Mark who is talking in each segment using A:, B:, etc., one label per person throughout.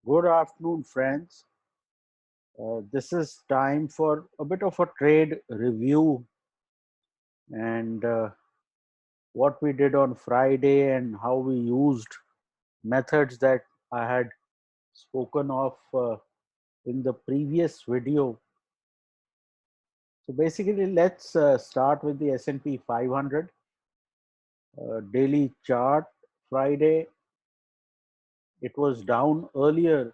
A: Good afternoon, friends. This is time for a bit of a trade review and what we did on Friday and how we used methods that I had spoken of in the previous video. So basically, let's start with the S&P 500 daily chart. Friday, it was down earlier,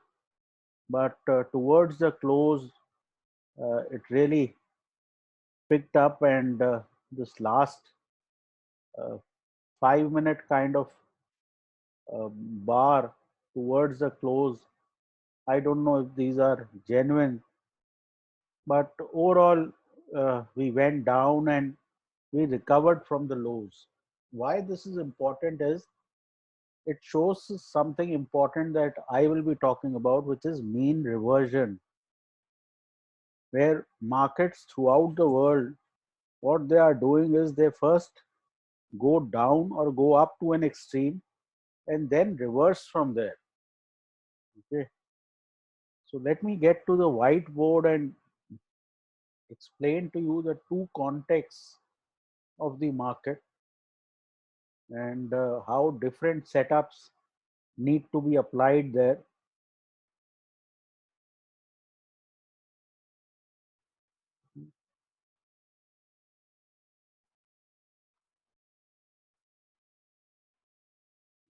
A: but towards the close, it really picked up and this last uh, 5 minute kind of bar towards the close. I don't know if these are genuine, but overall, we went down and we recovered from the lows. Why this is important is it shows something important that I will be talking about, which is mean reversion, where markets throughout the world, what they are doing is they first go down or go up to an extreme and then reverse from there. Okay. So let me get to the whiteboard and explain to you the two contexts of the market and how different setups need to be applied there.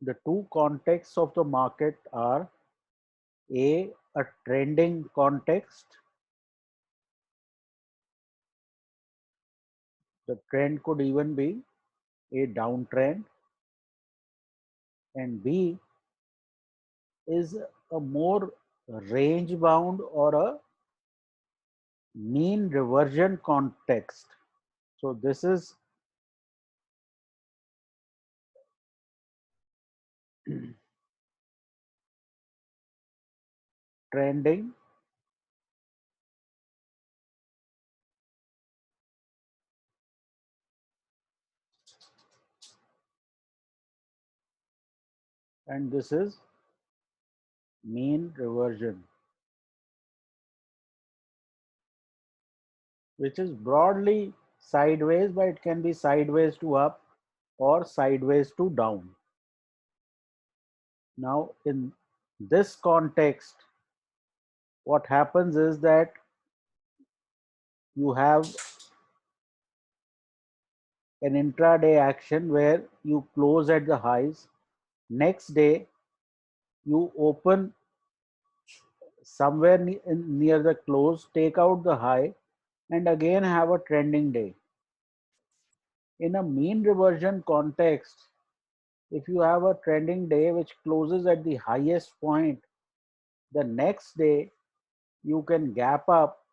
A: The two contexts of the market are a trending context. The trend could even be a downtrend, and B is a more range bound or a mean reversion context. So this is trending, and this is mean reversion, which is broadly sideways, but it can be sideways to up or sideways to down. Now, in this context, what happens is that you have an intraday action where you close at the highs. Next day, you open somewhere near the close, take out the high, and again have a trending day. In a mean reversion context, if you have a trending day which closes at the highest point, the next day you can gap up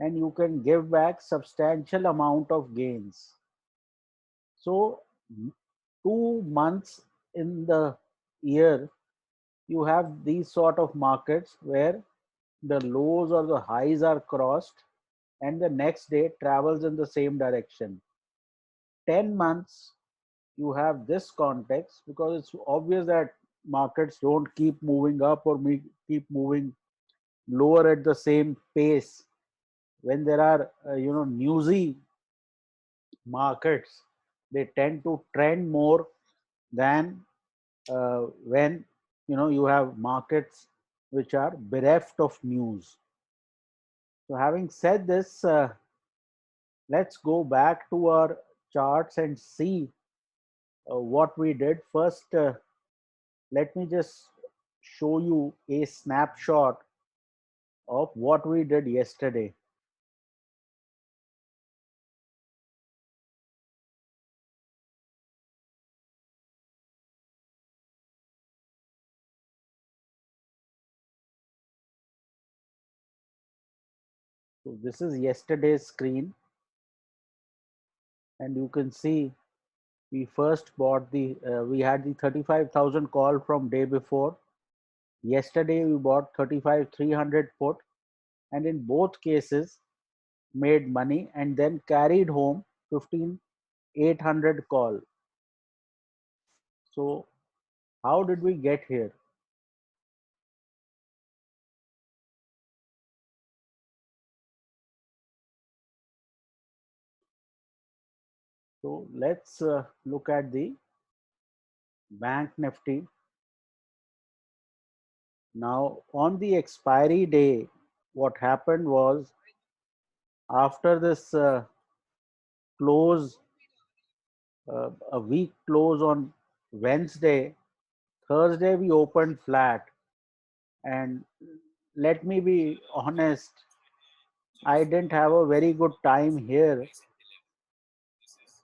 A: and you can give back substantial amount of gains. So 2 months in the year, you have these sort of markets where the lows or the highs are crossed and the next day travels in the same direction. 10 months, you have this context because it's obvious that markets don't keep moving up or keep moving lower at the same pace. When there are newsy markets, they tend to trend more than when you have markets which are bereft of news. So having said this, let's go back to our charts and see what we did. First, let me just show you a snapshot of what we did yesterday. So this is yesterday's screen, and you can see we first bought we had the 35,000 call from day before. Yesterday we bought 35,300 put, and in both cases made money and then carried home 15,800 call. So how did we get here? So let's look at the Bank Nifty. Now on the expiry day, what happened was after this close, a week close on Wednesday, Thursday we opened flat. And let me be honest, I didn't have a very good time here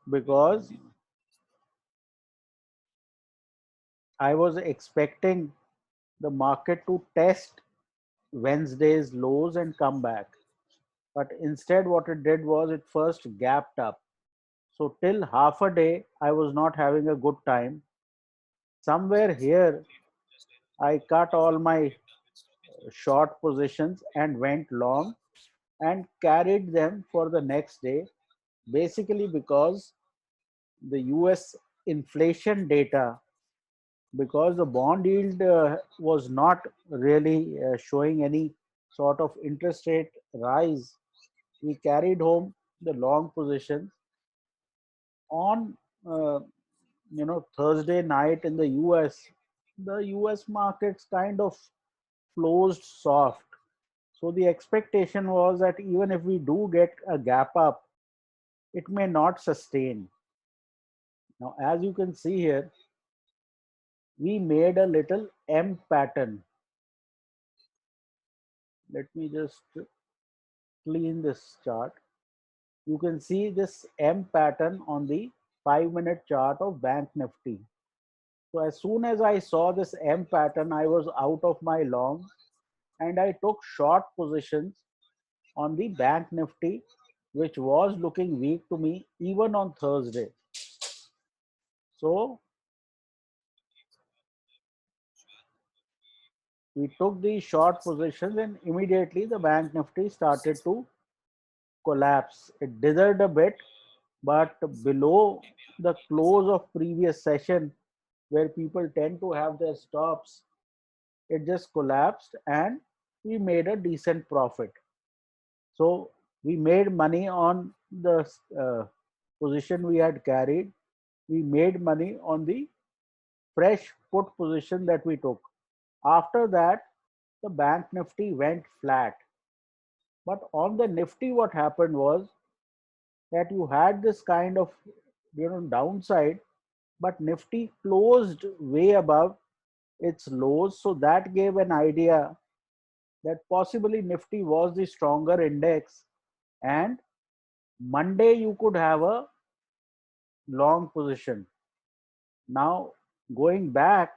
A: because I was expecting the market to test Wednesday's lows and come back. But instead, what it did was it first gapped up. So, till half a day, I was not having a good time. Somewhere here, I cut all my short positions and went long and carried them for the next day, basically because the US inflation data, because the bond yield was not really showing any sort of interest rate rise, we carried home the long positions on Thursday night in the US. The US markets kind of closed soft. So the expectation was that even if we do get a gap up, it may not sustain. Now, as you can see here, we made a little M pattern. Let me just clean this chart. You can see this M pattern on the 5-minute chart of Bank Nifty. So as soon as I saw this M pattern, I was out of my long and I took short positions on the Bank Nifty, which was looking weak to me even on Thursday. So we took these short positions and immediately the Bank Nifty started to collapse. It dithered a bit, but below the close of previous session where people tend to have their stops, it just collapsed and we made a decent profit. So we made money on the position we had carried. We made money on the fresh put position that we took. After that, the Bank Nifty went flat. But on the Nifty, what happened was that you had this kind of downside, but Nifty closed way above its lows. So that gave an idea that possibly Nifty was the stronger index, and Monday you could have a long position. Now, going back,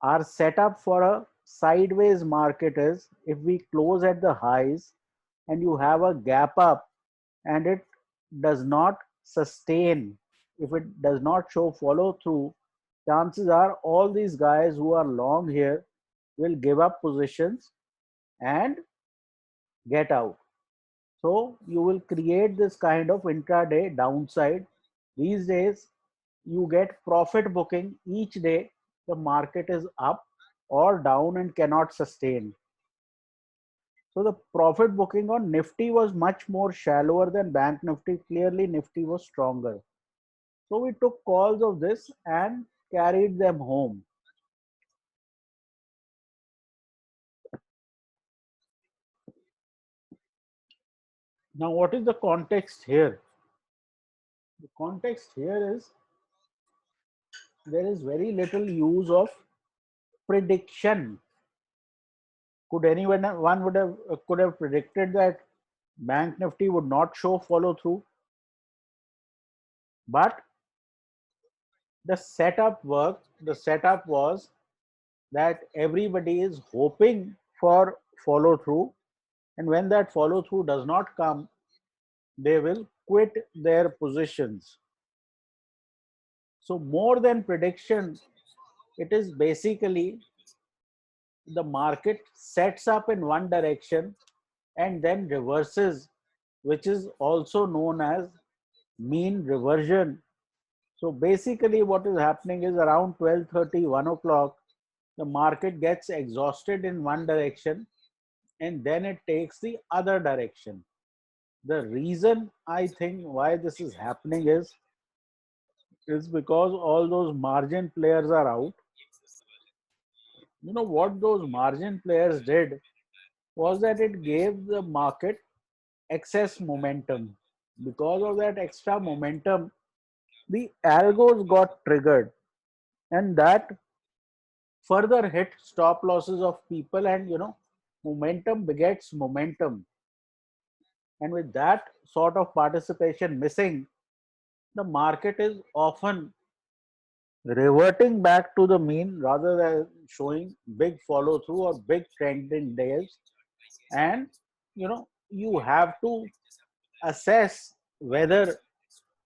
A: our setup for a sideways market is if we close at the highs and you have a gap up and it does not sustain, if it does not show follow through, chances are all these guys who are long here will give up positions and get out. So you will create this kind of intraday downside. These days, you get profit booking each day. The market is up or down and cannot sustain. So the profit booking on Nifty was much more shallower than Bank Nifty. Clearly, Nifty was stronger. So we took calls of this and carried them home. Now, what is the context here? The context here is there is very little use of prediction. Could anyone one would have could have predicted that Bank Nifty would not show follow through? But the setup worked. The setup was that everybody is hoping for follow through, and when that follow through does not come, they will quit their positions. So more than prediction, it is basically the market sets up in one direction and then reverses, which is also known as mean reversion. So basically what is happening is around 12:30, 1 o'clock, the market gets exhausted in one direction and then it takes the other direction. The reason I think why this is happening is because all those margin players are out. You know what those margin players did was that it gave the market excess momentum. Because of that extra momentum, the algos got triggered, and that further hit stop losses of people. And momentum begets momentum, and with that sort of participation missing, the market is often reverting back to the mean rather than showing big follow through or big trending days. And you have to assess whether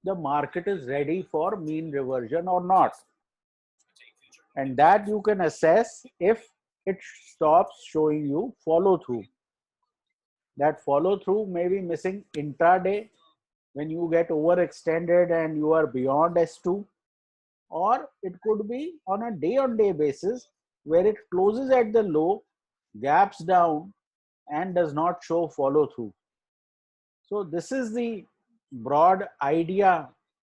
A: the market is ready for mean reversion or not, and that you can assess if it stops showing you follow through. That follow through may be missing intraday when you get overextended and you are beyond S2, or it could be on a day on day basis where it closes at the low, gaps down, and does not show follow through. So this is the broad idea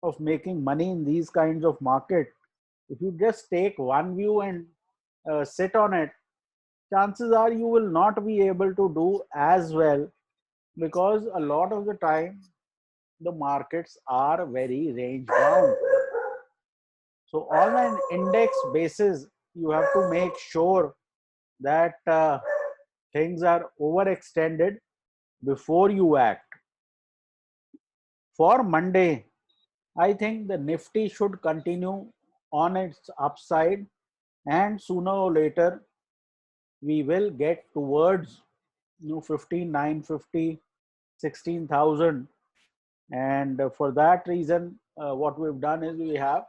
A: of making money in these kinds of market. If you just take one view and sit on it, chances are you will not be able to do as well, because a lot of the time the markets are very range bound. So on an index basis, you have to make sure that things are overextended before you act. For Monday, I think the Nifty should continue on its upside, and sooner or later we will get towards 15,950, 16,000. And for that reason, what we've done is we have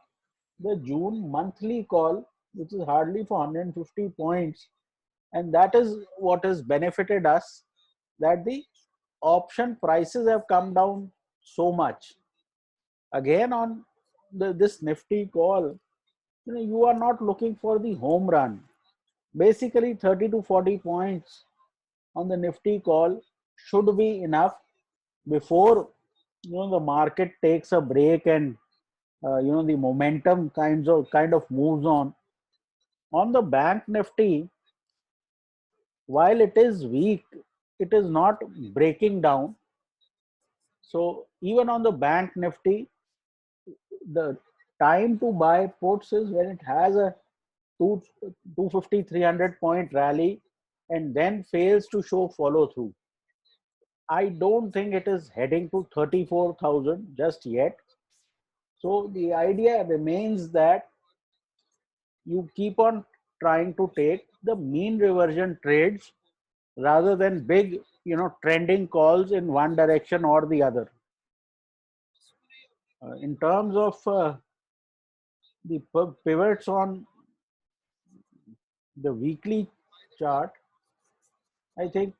A: the June monthly call, which is hardly for 150 points. And that is what has benefited us, that the option prices have come down so much. Again, on this Nifty call, you are not looking for the home run. Basically, 30 to 40 points on the Nifty call should be enough before the market takes a break, and the momentum kind of moves on the bank Nifty. While it is weak, it is not breaking down. So even on the bank Nifty, the time to buy puts is when it has a 250 300 point rally and then fails to show follow through. I don't think it is heading to 34,000 just yet. So the idea remains that you keep on trying to take the mean reversion trades rather than big trending calls in one direction or the other. In terms of the pivots on the weekly chart, I think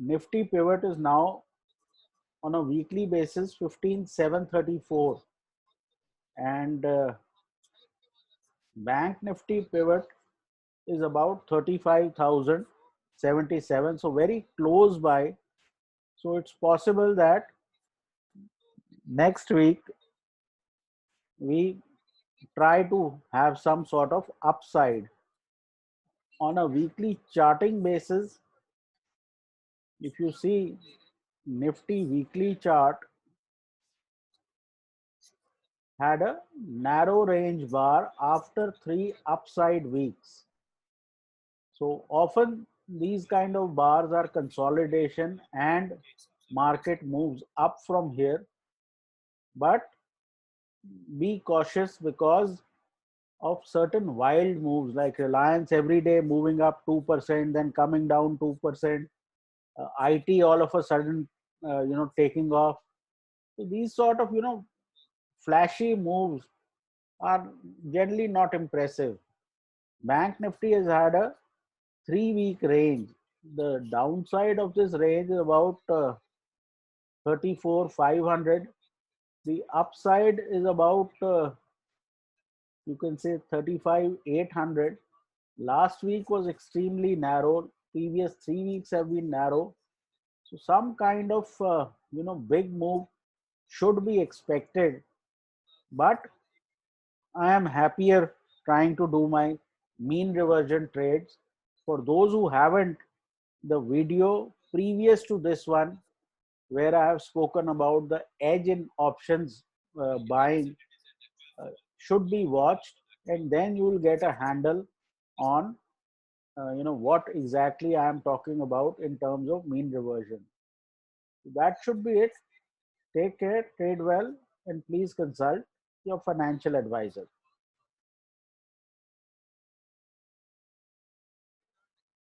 A: Nifty pivot is now on a weekly basis 15,734, and bank Nifty pivot is about 35,077, so very close by. So it's possible that next week we try to have some sort of upside. On a weekly charting basis, if you see Nifty weekly chart had a narrow range bar after 3 upside weeks. So often these kind of bars are consolidation and market moves up from here, but be cautious because of certain wild moves like Reliance every day moving up 2%, then coming down 2%, IT all of a sudden taking off. So these sort of flashy moves are generally not impressive. Bank Nifty has had a 3-week range. The downside of this range is about 34,500. The upside is about you can say 35,800. Last week was extremely narrow. Previous 3 weeks have been narrow. So some kind of big move should be expected, but I am happier trying to do my mean reversion trades. For those who haven't, the video previous to this one, where I have spoken about the edge in options buying, should be watched, and then you will get a handle on what exactly I am talking about in terms of mean reversion. That should be it. Take care, trade well, and please consult your financial advisor.